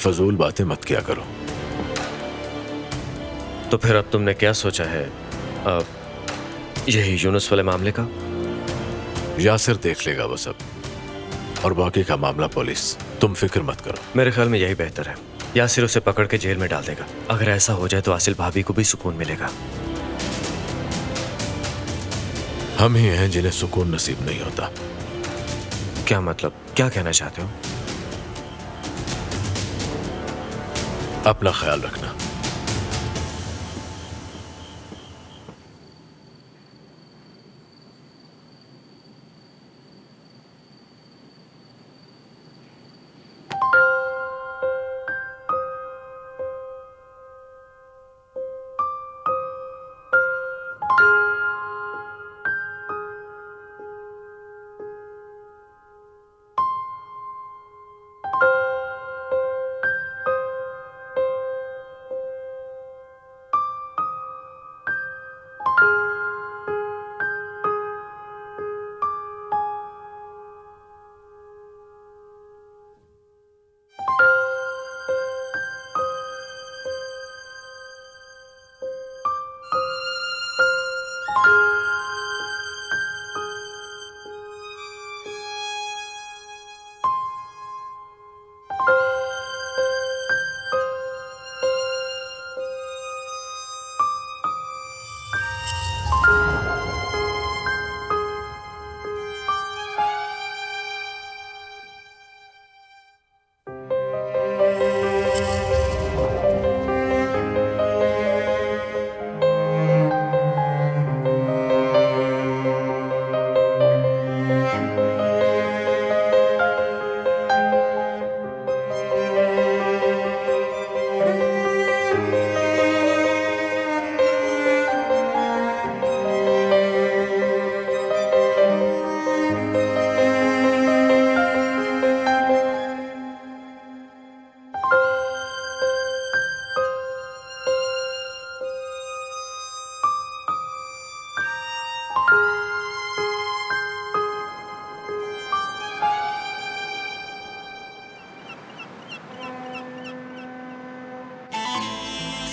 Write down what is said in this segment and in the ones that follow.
फजूल बातें मत किया करो। तो फिर अब तुमने क्या सोचा है? यही यूनुस वाले मामले का? यासिर देख लेगा वो सब, और बाकी का मामला पुलिस। तुम फिक्र मत करो। मेरे ख्याल में यही बेहतर है। यासिर उसे पकड़ के जेल में डाल देगा। अगर ऐसा हो जाए तो आसिल भाभी को भी सुकून मिलेगा। हम ही हैं जिन्हें सुकून नसीब नहीं होता। क्या मतलब? क्या कहना चाहते हो? अपना ख्याल रखना।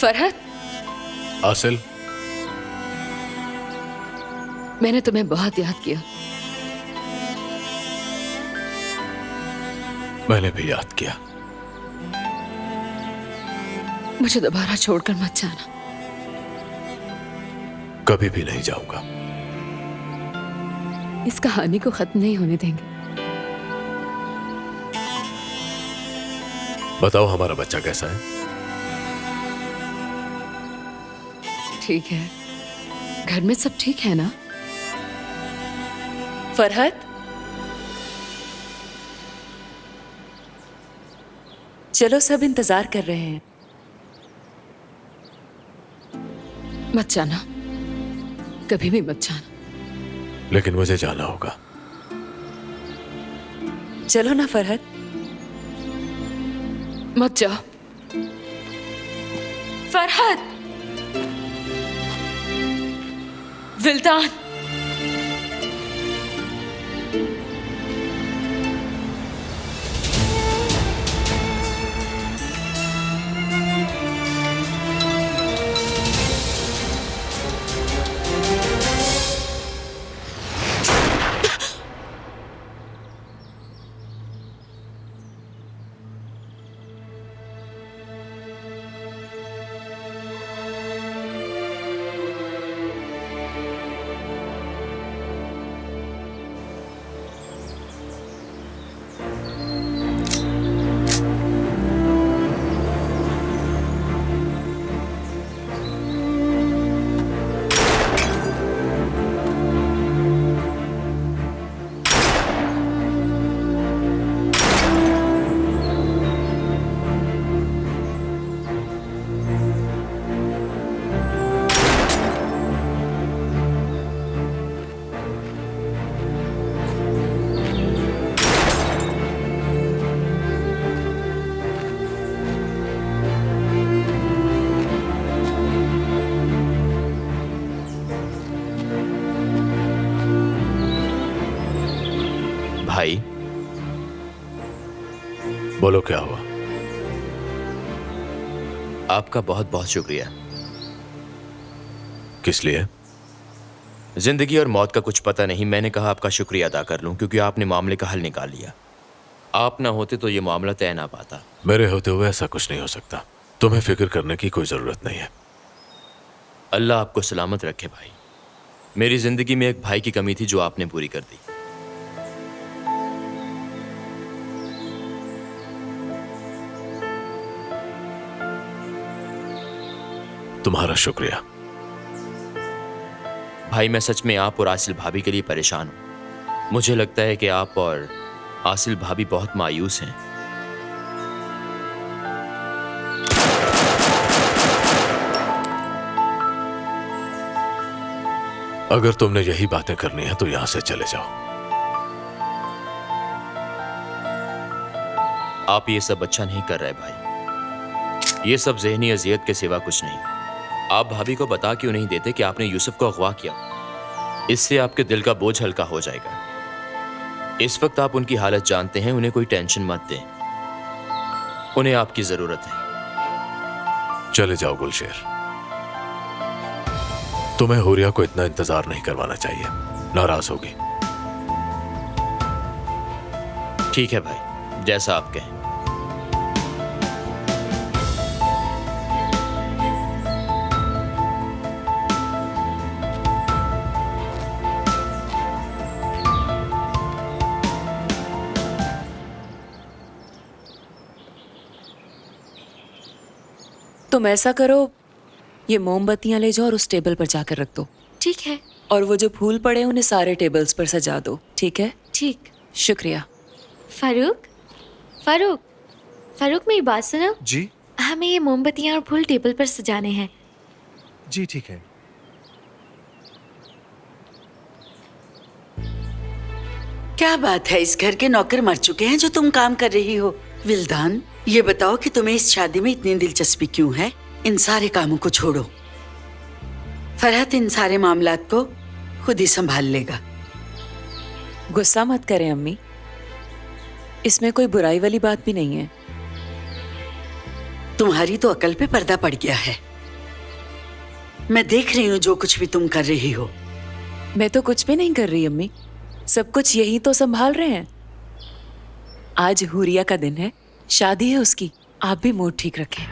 फरहत, आसिल, मैंने तुम्हें बहुत याद किया। मैंने भी याद किया। मुझे दोबारा छोड़कर मत जाना। कभी भी नहीं जाऊंगा। इस कहानी को खत्म नहीं होने देंगे। बताओ हमारा बच्चा कैसा है? ठीक है। घर में सब ठीक है ना? फरहत, चलो सब इंतजार कर रहे हैं। मत जाना, कभी भी मत जाना। लेकिन मुझे जाना होगा। चलो ना फरहत। मत जाओ। फरहत, विल्तान, भाई, बोलो क्या हुआ? आपका बहुत बहुत शुक्रिया। किस लिए? जिंदगी और मौत का कुछ पता नहीं, मैंने कहा आपका शुक्रिया अदा कर लूं क्योंकि आपने मामले का हल निकाल लिया। आप ना होते तो ये मामला तय ना पाता। मेरे होते हुए ऐसा कुछ नहीं हो सकता। तुम्हें फिक्र करने की कोई जरूरत नहीं है। अल्लाह आपको सलामत रखे भाई। मेरी जिंदगी में एक भाई की कमी थी जो आपने पूरी कर दी। तुम्हारा शुक्रिया। भाई मैं सच में आप और आसिल भाभी के लिए परेशान हूं। मुझे लगता है कि आप और आसिल भाभी बहुत मायूस हैं। अगर तुमने यही बातें करनी है तो यहां से चले जाओ। आप ये सब अच्छा नहीं कर रहे भाई। ये सब जहनी अजियत के सिवा कुछ नहीं। आप भाभी को बता क्यों नहीं देते कि आपने यूसुफ को अगवा किया? इससे आपके दिल का बोझ हल्का हो जाएगा। इस वक्त आप उनकी हालत जानते हैं, उन्हें कोई टेंशन मत दें। उन्हें आपकी जरूरत है। चले जाओ गुलशेर। तुम्हें हुरिया को इतना इंतजार नहीं करवाना चाहिए, नाराज होगी। ठीक है भाई, जैसा आप कहें। तुम ऐसा करो, ये मोमबत्तियां ले जाओ और उस टेबल पर जाकर रख दो। ठीक है। और वो जो फूल पड़े हैं उन्हें सारे टेबल्स पर सजा दो, ठीक है? ठीक। शुक्रिया। फारूक, फारूक, फारूक मेरी बात सुनो। जी हमें ये मोमबत्तियां और फूल टेबल पर सजाने हैं। जी ठीक है। क्या बात है, इस घर के नौकर मर चुके हैं जो तुम काम कर रही हो? विल्दान, ये बताओ कि तुम्हें इस शादी में इतनी दिलचस्पी क्यों है? इन सारे कामों को छोड़ो। फरहत इन सारे मामलात को खुद ही संभाल लेगा। गुस्सा मत करें अम्मी, इसमें कोई बुराई वाली बात भी नहीं है। तुम्हारी तो अकल पे पर्दा पड़ गया है। मैं देख रही हूँ जो कुछ भी तुम कर रही हो। मैं तो कुछ भी नहीं कर रही अम्मी, सब कुछ यही तो संभाल रहे हैं। आज हुरिया का दिन है, शादी है उसकी। आप भी मूड ठीक रखें।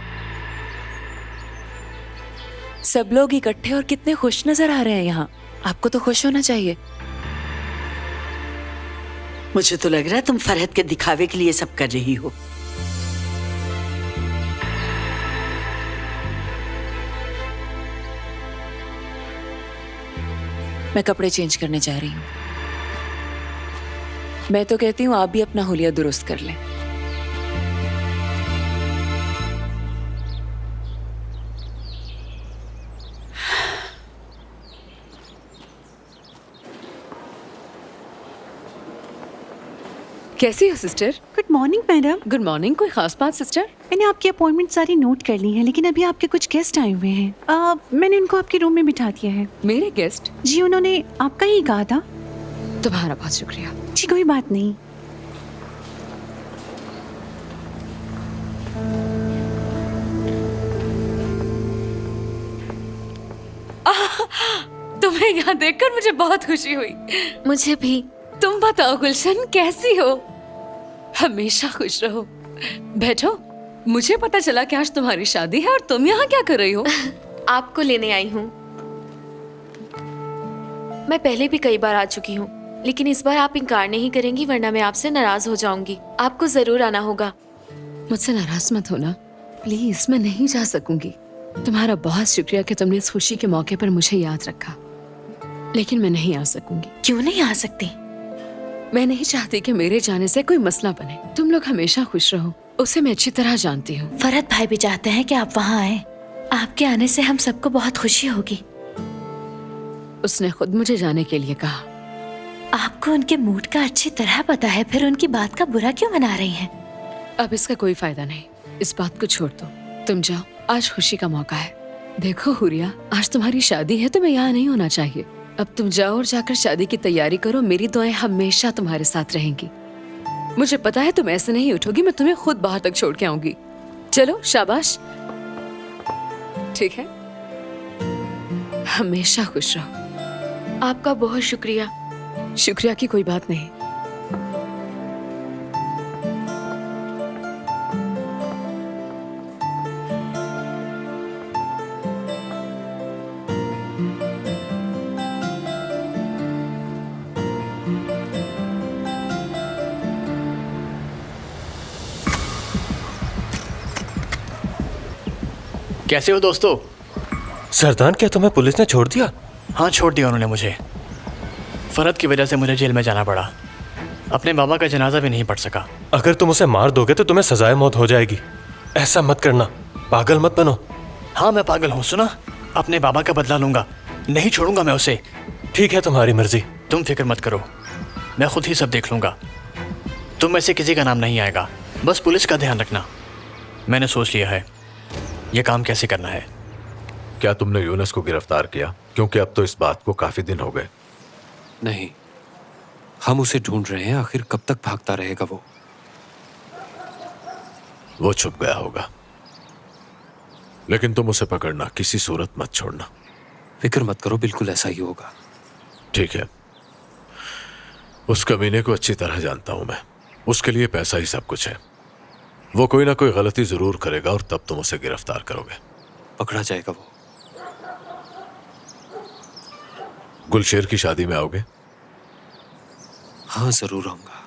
सब लोग इकट्ठे और कितने खुश नजर आ रहे हैं यहाँ। आपको तो खुश होना चाहिए। मुझे तो लग रहा है तुम फरहत के दिखावे के लिए सब कर रही हो। मैं कपड़े चेंज करने जा रही हूँ। मैं तो कहती हूँ आप भी अपना हुलिया दुरुस्त कर लें। कैसी हो sister? Good morning madam. Good morning. कोई खास बात सिस्टर? मैंने आपकी अपॉइंटमेंट सारी नोट कर ली है, लेकिन अभी आपके कुछ गेस्ट आए हुए हैं। मैंने उनको आपके रूम में बिठा दिया है। मेरे गेस्ट? जी, उन्होंने आपका ही कहा था। तुम्हारा बहुत शुक्रिया। जी कोई बात नहीं। तुम्हें यहाँ देखकर मुझे बहुत खुशी हुई। मुझे भी। तुम बताओ गुलशन, कैसी हो? हमेशा खुश रहो। बैठो। मुझे पता चला कि आज तुम्हारी शादी है और तुम यहाँ क्या कर रही हो? आपको लेने आई हूँ। मैं पहले भी कई बार आ चुकी हूँ, लेकिन इस बार आप इनकार नहीं करेंगी, वरना मैं आपसे नाराज हो जाऊंगी। आपको जरूर आना होगा। मुझसे नाराज मत होना प्लीज। मैं नहीं जा सकूंगी। तुम्हारा बहुत शुक्रिया कि तुमने इस खुशी के मौके पर मुझे याद रखा, लेकिन मैं नहीं आ सकूंगी। क्यों नहीं आ सकती? मैं नहीं चाहती कि मेरे जाने से कोई मसला बने। तुम लोग हमेशा खुश रहो, उसे मैं अच्छी तरह जानती हूँ। फरहत भाई भी चाहते हैं कि आप वहाँ आए। आपके आने से हम सबको बहुत खुशी होगी। उसने खुद मुझे जाने के लिए कहा। आपको उनके मूड का अच्छी तरह पता है, फिर उनकी बात का बुरा क्यों मना रही हैं? अब इसका कोई फायदा नहीं, इस बात को छोड़ दो। तुम जाओ, आज खुशी का मौका है। देखो हुरिया, आज तुम्हारी शादी है, तुम्हें यहाँ नहीं होना चाहिए। अब तुम जाओ और जाकर शादी की तैयारी करो। मेरी दुआएं हमेशा तुम्हारे साथ रहेंगी। मुझे पता है तुम ऐसे नहीं उठोगी, मैं तुम्हें खुद बाहर तक छोड़ के आऊंगी। चलो, शाबाश। ठीक है? हमेशा खुश रहो। आपका बहुत शुक्रिया। शुक्रिया की कोई बात नहीं। कैसे हो दोस्तों? सरदान, क्या तुम्हें पुलिस ने छोड़ दिया? हाँ, छोड़ दिया उन्होंने मुझे। फरहत की वजह से मुझे जेल में जाना पड़ा। अपने बाबा का जनाजा भी नहीं पढ़ सका। अगर तुम उसे मार दोगे तो तुम्हें सजाए मौत हो जाएगी। ऐसा मत करना, पागल मत बनो। हाँ, मैं पागल हूँ। सुना, अपने बाबा का बदला लूंगा, नहीं छोड़ूंगा मैं उसे। ठीक है, तुम्हारी मर्जी। तुम फिक्र मत करो, मैं खुद ही सब देख लूंगा। तुम में से किसी का नाम नहीं आएगा, बस पुलिस का ध्यान रखना। मैंने सोच लिया है ये काम कैसे करना है। क्या तुमने यूनुस को गिरफ्तार किया? क्योंकि अब तो इस बात को काफी दिन हो गए। नहीं, हम उसे ढूंढ रहे हैं। आखिर कब तक भागता रहेगा वो छुप गया होगा, लेकिन तुम उसे पकड़ना, किसी सूरत मत छोड़ना। फिक्र मत करो, बिल्कुल ऐसा ही होगा। ठीक है। उस कमीने को अच्छी तरह जानता हूं मैं। उसके लिए पैसा ही सब कुछ है। वो कोई ना कोई गलती जरूर करेगा और तब तुम उसे गिरफ्तार करोगे। पकड़ा जाएगा वो। गुलशेर की शादी में आओगे? हाँ, जरूर आऊंगा।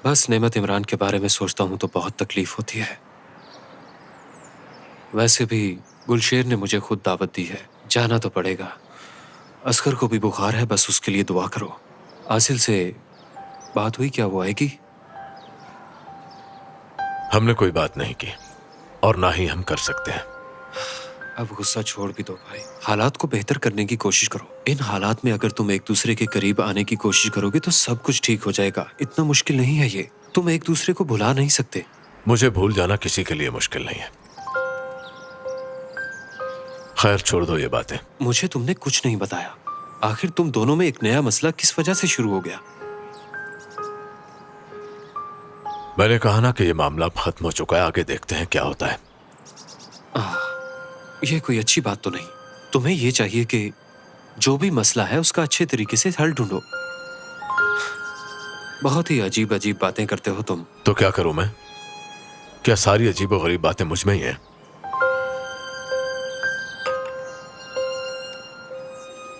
बस नेमत इमरान के बारे में सोचता हूं तो बहुत तकलीफ होती है। वैसे भी गुलशेर ने मुझे खुद दावत दी है, जाना तो पड़ेगा। असगर को भी बुखार है, बस उसके लिए दुआ करो। आसिल से बात हुई क्या? वो आएगी? हमने कोई बात नहीं की और ना ही हम कर सकते हैं। अब गुस्सा छोड़ भी दो भाई। हालात को बेहतर करने की कोशिश करो। इन हालात में अगर तुम एक दूसरे के करीब आने की कोशिश करोगे तो सब कुछ ठीक हो जाएगा। इतना मुश्किल नहीं है ये। तुम एक दूसरे को भुला नहीं सकते। मुझे भूल जाना किसी के लिए मुश्किल नहीं है। खैर, छोड़ दो ये बातें। मुझे तुमने कुछ नहीं बताया। आखिर तुम दोनों में एक नया मसला किस वजह से शुरू हो गया? मैंने कहा ना कि ये मामला खत्म हो चुका है, आगे देखते हैं क्या होता है। ये कोई अच्छी बात तो नहीं। तुम्हें ये चाहिए कि जो भी मसला है उसका अच्छे तरीके से हल ढूंढो। बहुत ही अजीब अजीब बातें करते हो तुम। तो क्या करूं मैं? क्या सारी अजीब और गरीब बातें मुझ में ही हैं?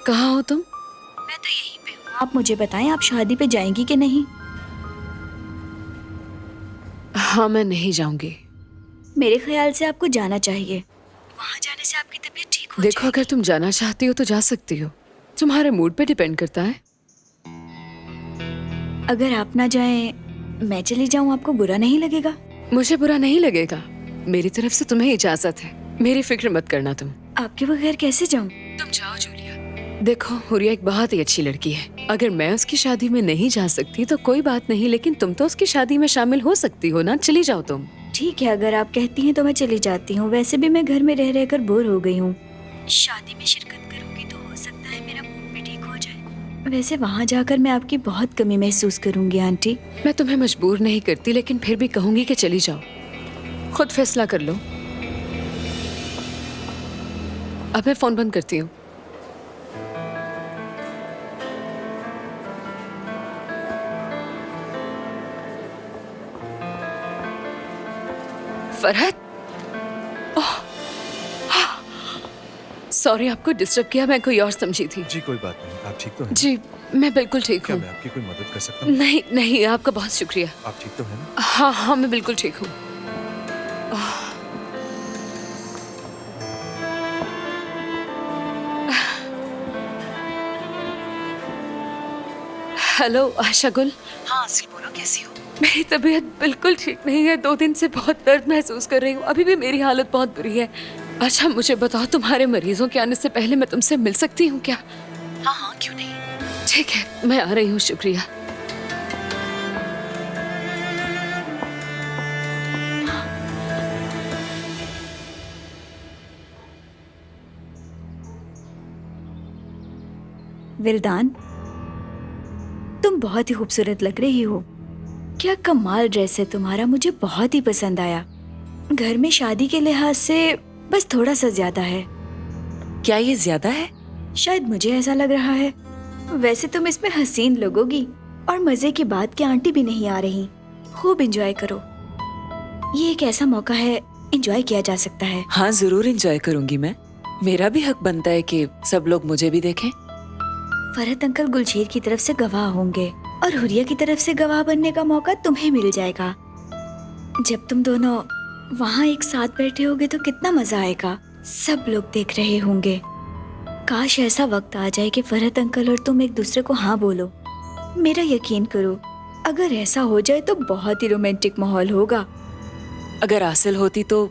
कहाँ हो तुम? मैं तो यहीं पे हूँ। आप मुझे बताएं, आप शादी पे जाएंगी कि नहीं? हाँ, मैं नहीं जाऊंगी। मेरे ख्याल से आपको जाना चाहिए। वहाँ जाने से आपकी तबीयत ठीक हो देखो, अगर तुम जाना चाहती हो तो जा सकती हो। तुम्हारे मूड पे डिपेंड करता है। अगर आप ना जाएं, मैं चली जाऊँ, आपको बुरा नहीं लगेगा? मुझे बुरा नहीं लगेगा। मेरी तरफ से तुम्हें इजाजत है। मेरी फिक्र मत करना तुम। आपके बगैर कैसे जाऊँ? तुम जाओ जूलिया। देखो, हुरिया एक बहुत ही अच्छी लड़की है। अगर मैं उसकी शादी में नहीं जा सकती तो कोई बात नहीं, लेकिन तुम तो उसकी शादी में शामिल हो सकती हो ना। चली जाओ तुम। ठीक है, अगर आप कहती हैं तो मैं चली जाती हूँ। वैसे भी मैं घर में रह रहकर बोर हो गई हूँ। शादी में शिरकत करूँगी तो हो सकता है मेरा मूड भी ठीक हो जाए। वैसे वहाँ जाकर मैं आपकी बहुत कमी महसूस करूँगी आंटी। मैं तुम्हें मजबूर नहीं करती, लेकिन फिर भी कहूंगी कि चली जाओ। खुद फैसला कर लो। अब मैं फोन बंद करती हूँ। फरहत, सॉरी आपको डिस्टर्ब किया। मैं कोई और समझी थी। जी कोई बात नहीं, आप ठीक तो हैं? जी, मैं बिल्कुल ठीक क्या हूँ। मैं आपकी कोई मदद कर सकता हूँ? नहीं नहीं, आपका बहुत शुक्रिया। आप ठीक तो हैं ना? हाँ हाँ, मैं बिल्कुल ठीक हूँ। हेलो आशा गुल। हाँ आसिल, बोलो कैसी हो? मेरी तबीयत बिल्कुल ठीक नहीं है। 2 दिन से बहुत दर्द महसूस कर रही हूँ। अभी भी मेरी हालत बहुत बुरी है। अच्छा मुझे बताओ, तुम्हारे मरीजों के आने से पहले मैं तुमसे मिल सकती हूँ क्या? हाँ हाँ, क्यों नहीं। ठीक है, मैं आ रही हूँ। शुक्रिया। विल्दान, तुम बहुत ही खूबसूरत लग रही हो। क्या कमाल ड्रेस है तुम्हारा, मुझे बहुत ही पसंद आया। घर में शादी के लिहाज से बस थोड़ा सा ज्यादा है। क्या ये ज्यादा है? शायद मुझे ऐसा लग रहा है। वैसे तुम इसमें हसीन लगोगी और मजे की बात कि आंटी भी नहीं आ रही। खूब एंजॉय करो, ये एक ऐसा मौका है, एंजॉय किया जा सकता है। हाँ जरूर एंजॉय करूंगी मैं। मेरा भी हक बनता है कि सब लोग मुझे भी देखें। फरहत अंकल गुलशेर की तरफ से गवाह होंगे और हुरिया की तरफ से गवाह बनने का मौका तुम्हें मिल जाएगा। जब तुम दोनों वहाँ एक साथ बैठे होगे तो कितना मजा आएगा। सब लोग देख रहे होंगे। काश ऐसा वक्त आ जाए कि फरहत अंकल और तुम एक दूसरे को हाँ बोलो। मेरा यकीन करो, अगर ऐसा हो जाए तो बहुत ही रोमांटिक माहौल होगा। अगर हासिल होती तो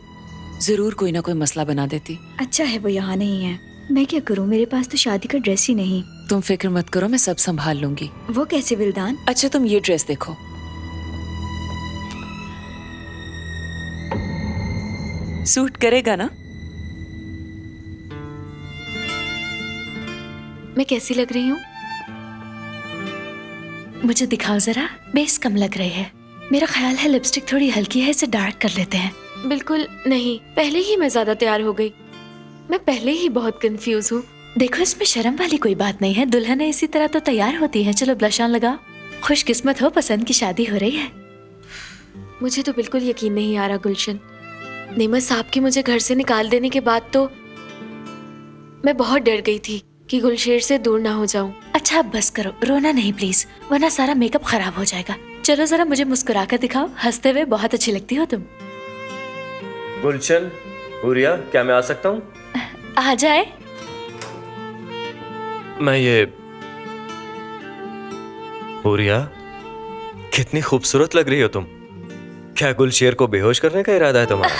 जरूर कोई ना कोई मसला बना देती। अच्छा है वो यहाँ नहीं है। मैं क्या करूँ, मेरे पास तो शादी का ड्रेस ही नहीं। तुम फिक्र मत करो, मैं सब संभाल लूंगी। वो कैसे विल्दान? अच्छा तुम ये ड्रेस देखो। सूट करेगा ना? मैं कैसी लग रही हूँ? मुझे दिखाओ जरा, बेस कम लग रही है। मेरा ख्याल है लिपस्टिक थोड़ी हल्की है, इसे डार्क कर लेते हैं। बिल्कुल नहीं, पहले ही मैं ज्यादा तैयार हो गई। मैं पहले ही बहुत कंफ्यूज हूँ। देखो इसमें शर्म वाली कोई बात नहीं है, दुल्हन इसी तरह तो तैयार होती है। चलो ब्लश ऑन लगाओ। खुशकिस्मत हो, पसंद की शादी हो रही है। मुझे तो बिल्कुल यकीन नहीं आ रहा गुलशन। नेमत साहब की मुझे घर से निकाल देने के बाद तो मैं बहुत डर गई थी कि गुलशेर से दूर ना हो जाऊं। अच्छा अब बस करो, रोना नहीं प्लीज, वरना सारा मेकअप खराब हो जाएगा। चलो जरा मुझे मुस्कुरा कर दिखाओ, हंसते हुए बहुत अच्छी लगती हो तुम। गुलशन, हुरिया, क्या मैं आ सकता हूँ? आ जाए। मैं ये हुरिया, कितनी खूबसूरत लग रही हो तुम। क्या गुलशेर को बेहोश करने का इरादा है तुम्हारा?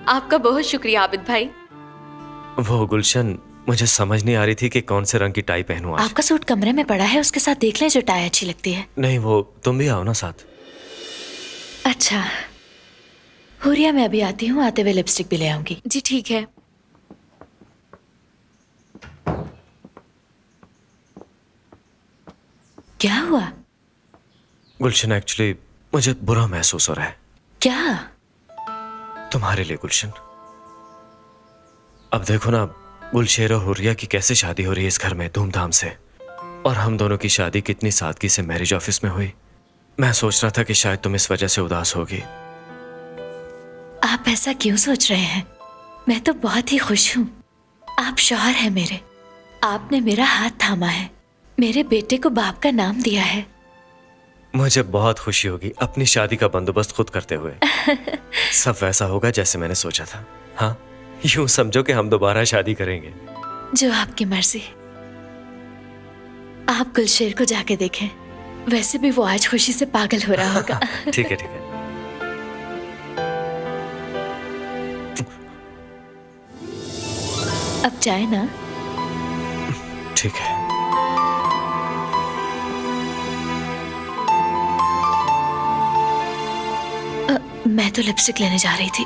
आपका बहुत शुक्रिया आबिद भाई। वो गुलशन, मुझे समझ नहीं आ रही थी कि कौन से रंग की टाई पहनूं आज। आपका सूट कमरे में पड़ा है, उसके साथ देख लें जो टाई अच्छी लगती है। नहीं, वो तुम भी आओ ना साथ। अच्छा हुरिया, मैं अभी आती हूँ, आते हुए लिपस्टिक भी ले आऊंगी। जी ठीक है। क्या हुआ? गुलशन, एक्चुअली मुझे बुरा महसूस हो रहा है। क्या? तुम्हारे लिए गुलशन। अब देखो ना, गुलशेर और हुरिया की कैसे शादी हो रही है इस घर में धूमधाम से, और हम दोनों की शादी कितनी सादगी से मैरिज ऑफिस में हुई। मैं सोच रहा था कि शायद तुम इस वजह से उदास होगी। आप ऐसा क्यों सोच रहे हैं? मैं तो बहुत ही खुश हूँ। आप शौहर हैं मेरे, आपने मेरा हाथ थामा है, मेरे बेटे को बाप का नाम दिया है। मुझे बहुत खुशी होगी अपनी शादी का बंदोबस्त खुद करते हुए। सब वैसा होगा जैसे मैंने सोचा था। हाँ, यूं समझो कि हम दोबारा शादी करेंगे। जो आपकी मर्जी। आप गुलशेर को जाके देखें, वैसे भी वो आज खुशी से पागल हो रहा होगा। ठीक है ठीक है। अब जाए ना? ठीक है। मैं तो लिपस्टिक लेने जा रही थी।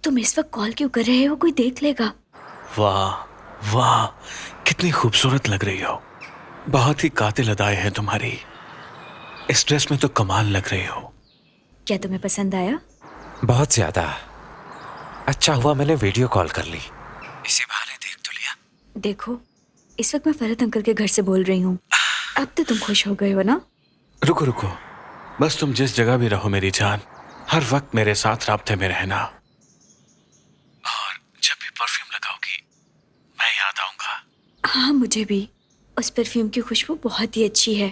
तुम इस वक्त कॉल क्यों कर रहे हो? कोई देख लेगा। वाह वाह, कितनी खूबसूरत लग रही हो। बहुत ही कातिल अदाएं हैं तुम्हारी। इस ड्रेस में तो कमाल लग रही हो। क्या तुम्हें पसंद आया? बहुत ज्यादा। अच्छा हुआ मैंने वीडियो कॉल कर ली, इसी बहाने देख तो लिया। देखो, इस वक्त मैं फरहत अंकल के घर से बोल रही हूँ। अब तो तुम खुश हो गए हो ना? रुको रुको, बस तुम जिस जगह भी रहो मेरी जान, हर वक्त मेरे साथ राब्ते में रहना। और जब भी परफ्यूम लगाओगी मैं याद आऊंगा। हाँ मुझे भी। उस परफ्यूम की खुशबू बहुत ही अच्छी है।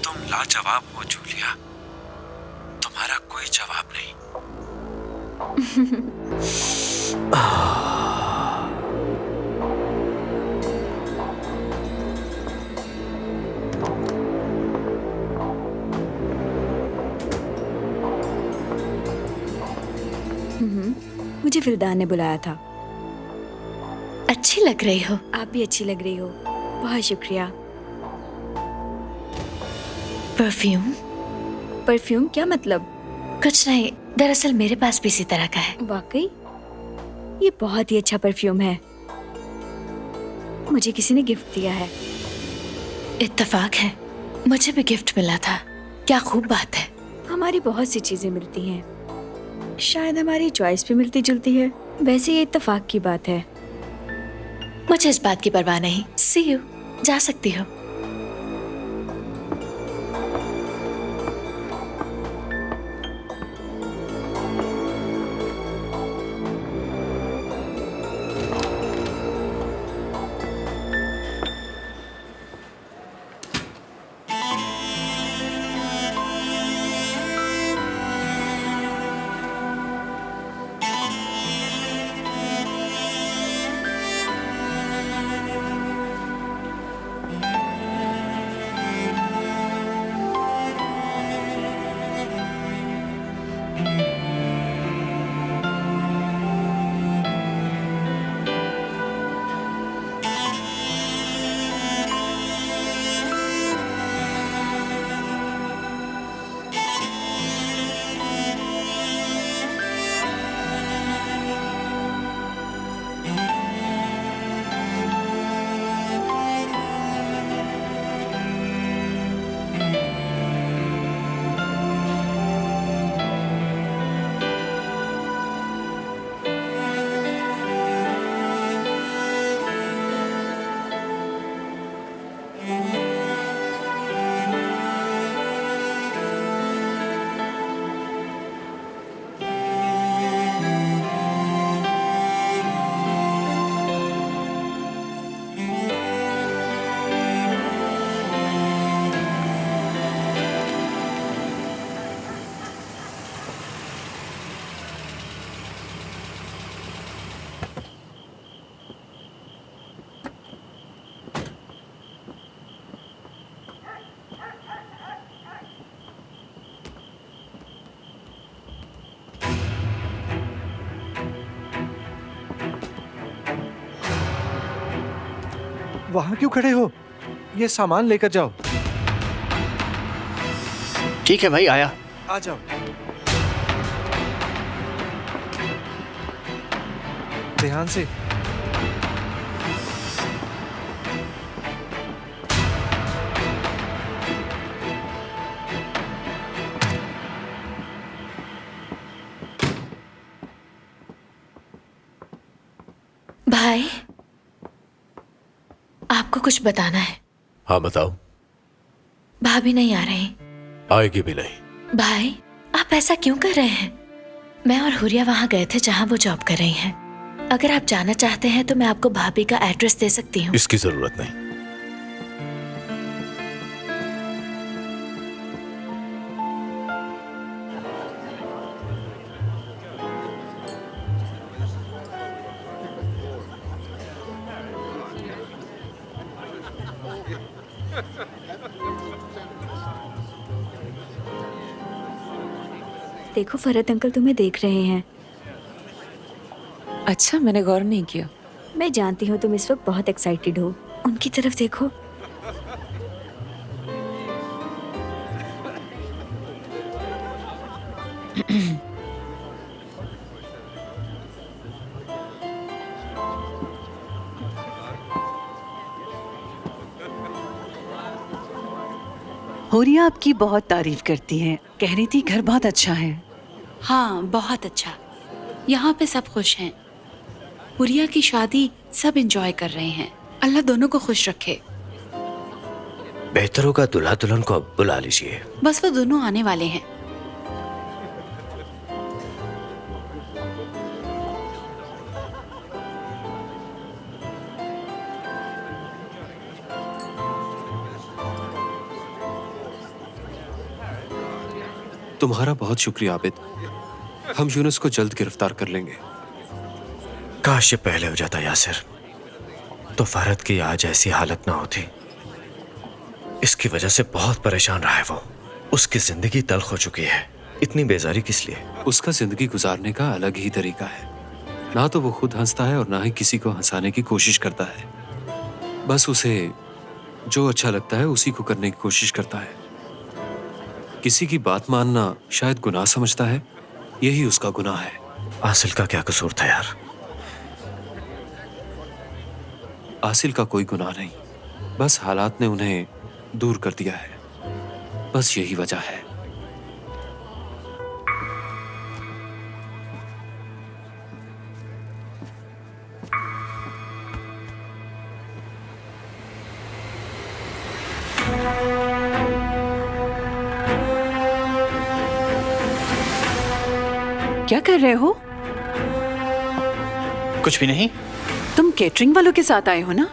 तुम लाजवाब हो जूलिया, मुझे विल्दान ने बुलाया था। अच्छी लग रही हो। आप भी अच्छी लग रही हो। बहुत शुक्रिया। परफ्यूम? परफ्यूम क्या मतलब? कुछ नहीं, दरअसल मेरे पास भी इसी तरह का है। वाकई ये बहुत ही अच्छा परफ्यूम है। मुझे किसी ने गिफ्ट दिया है। इत्तेफाक है, मुझे भी गिफ्ट मिला था। क्या खूब बात है। हमारी बहुत सी चीजें मिलती हैं, शायद हमारी चॉइस भी मिलती जुलती है। वैसे ये इत्तेफाक की बात है। मुझे इस बात की परवाह नहीं। सी यू, जा सकती हो। वहां क्यों खड़े हो? ये सामान लेकर जाओ। ठीक है भाई, आया। आ जाओ। ध्यान से। भाई, आपको कुछ बताना है। हाँ बताओ। भाभी नहीं आ रही। आएगी भी नहीं। भाई, आप ऐसा क्यों कर रहे हैं? मैं और हुरिया वहां गए थे जहां वो जॉब कर रही हैं। अगर आप जाना चाहते हैं तो मैं आपको भाभी का एड्रेस दे सकती हूँ। इसकी जरूरत नहीं। देखो, फरहत अंकल तुम्हें देख रहे हैं। अच्छा, मैंने गौर नहीं किया। मैं जानती हूँ तुम इस वक्त बहुत एक्साइटेड हो। उनकी तरफ देखो। होरिया आपकी बहुत तारीफ करती हैं। कह रही थी घर बहुत अच्छा है। हाँ, बहुत अच्छा। यहाँ पे सब खुश हैं। हुरिया की शादी सब एंजॉय कर रहे हैं। अल्लाह दोनों को खुश रखे। बेहतर होगा दुल्हा दुल्हन को अब बुला लीजिए। बस वो दोनों आने वाले हैं। तुम्हारा बहुत शुक्रिया आबिद। हम यूनुस को जल्द गिरफ्तार कर लेंगे। काश ये पहले हो जाता यासिर, तो फरहत की आज ऐसी हालत ना होती। इसकी वजह से बहुत परेशान रहा है वो। उसकी जिंदगी तल्ख हो चुकी है। इतनी बेजारी किस लिए? उसका जिंदगी गुजारने का अलग ही तरीका है। ना तो वो खुद हंसता है और ना ही किसी को हंसाने की कोशिश करता है। बस उसे जो अच्छा लगता है उसी को करने की कोशिश करता है। किसी की बात मानना शायद गुनाह समझता है, यही उसका गुनाह है। आसिल का क्या कसूर था यार? आसिल का कोई गुनाह नहीं, बस हालात ने उन्हें दूर कर दिया है, बस यही वजह है। क्या कर रहे हो? कुछ भी नहीं। तुम केटरिंग वालों के साथ आए हो ना?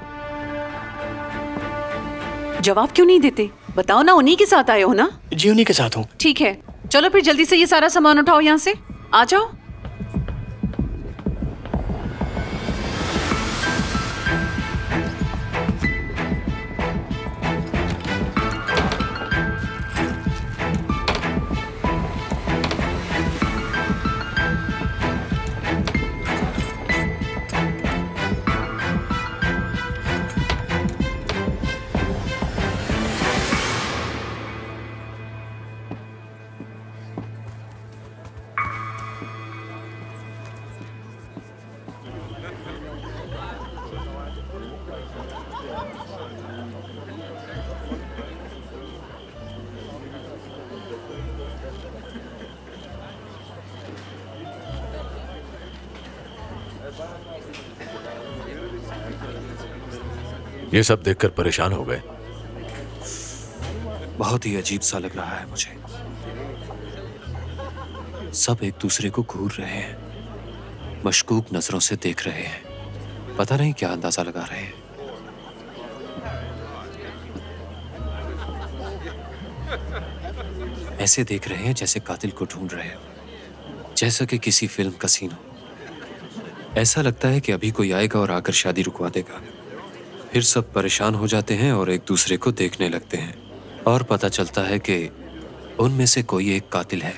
जवाब क्यों नहीं देते? बताओ ना, उन्हीं के साथ आए हो ना? जी उन्हीं के साथ हूँ। ठीक है, चलो फिर जल्दी से ये सारा सामान उठाओ, यहाँ से आ जाओ। ये सब देखकर परेशान हो गए? बहुत ही अजीब सा लग रहा है मुझे। सब एक दूसरे को घूर रहे हैं, मशकूक नजरों से देख रहे हैं, पता नहीं क्या अंदाजा लगा रहे हैं। ऐसे देख रहे हैं जैसे कातिल को ढूंढ रहे हो, जैसा कि किसी फिल्म का सीन हो। ऐसा लगता है कि अभी कोई आएगा और आकर शादी रुकवा देगा। फिर सब परेशान हो जाते हैं और एक दूसरे को देखने लगते हैं, और पता चलता है कि उनमें से कोई एक कातिल है।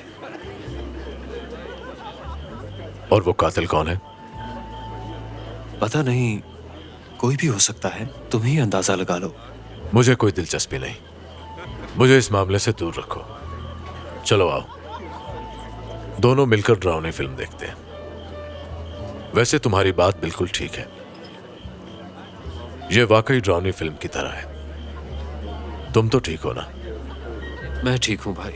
और वो कातिल कौन है? पता नहीं, कोई भी हो सकता है, तुम ही अंदाजा लगा लो। मुझे कोई दिलचस्पी नहीं, मुझे इस मामले से दूर रखो। चलो आओ, दोनों मिलकर डरावनी फिल्म देखते हैं। वैसे तुम्हारी बात बिल्कुल ठीक है, ये वाकई डरावनी फिल्म की तरह है। तुम तो ठीक हो ना? मैं ठीक हूं भाई,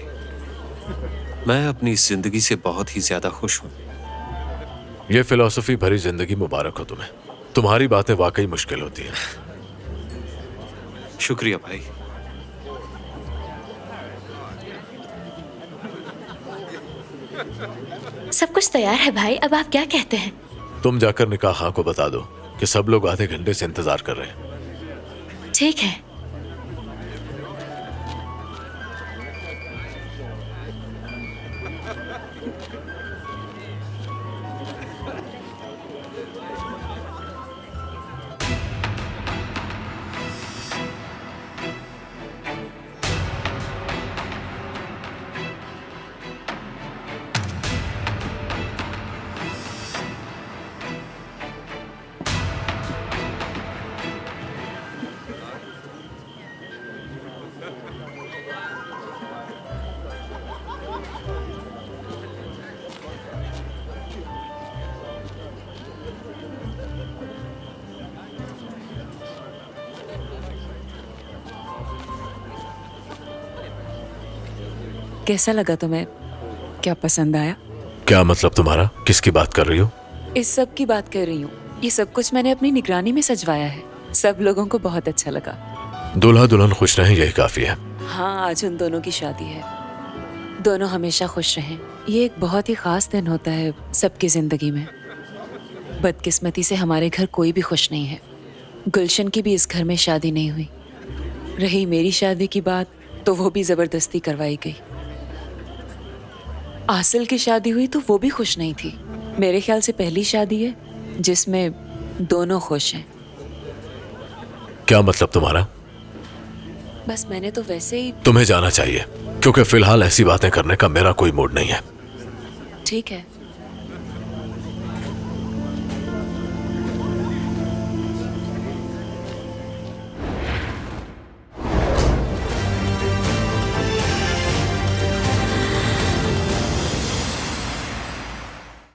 मैं अपनी इस जिंदगी से बहुत ही ज्यादा खुश हूं। ये फिलॉसफी भरी जिंदगी मुबारक हो तुम्हें। तुम्हारी बातें वाकई मुश्किल होती हैं। शुक्रिया भाई। सब कुछ तैयार है भाई, अब आप क्या कहते हैं? तुम जाकर निकाह खां को बता दो कि सब लोग आधे घंटे से इंतजार कर रहे हैं। ठीक है। कैसा लगा तुम्हें? क्या पसंद आया? क्या मतलब तुम्हारा? किसकी बात कर रही हो? इस सब की बात कर रही हूँ। ये सब कुछ मैंने अपनी निगरानी में सजवाया है। सब लोगों को बहुत अच्छा लगा। दूल्हा दुल्हन खुश रहें, यही काफी है। हाँ, आज उन दोनों की शादी है। दोनों हमेशा खुश रहें। ये एक बहुत ही खास दिन होता है सबकी जिंदगी में। बदकिस्मती से हमारे घर कोई भी खुश नहीं है। गुलशन की भी इस घर में शादी नहीं हुई। रही मेरी शादी की बात, तो वो भी जबरदस्ती करवाई गई। आसिल की शादी हुई तो वो भी खुश नहीं थी। मेरे ख्याल से पहली शादी है जिसमें दोनों खुश हैं। क्या मतलब तुम्हारा? बस मैंने तो वैसे ही। तुम्हें जाना चाहिए, क्योंकि फिलहाल ऐसी बातें करने का मेरा कोई मूड नहीं है। ठीक है,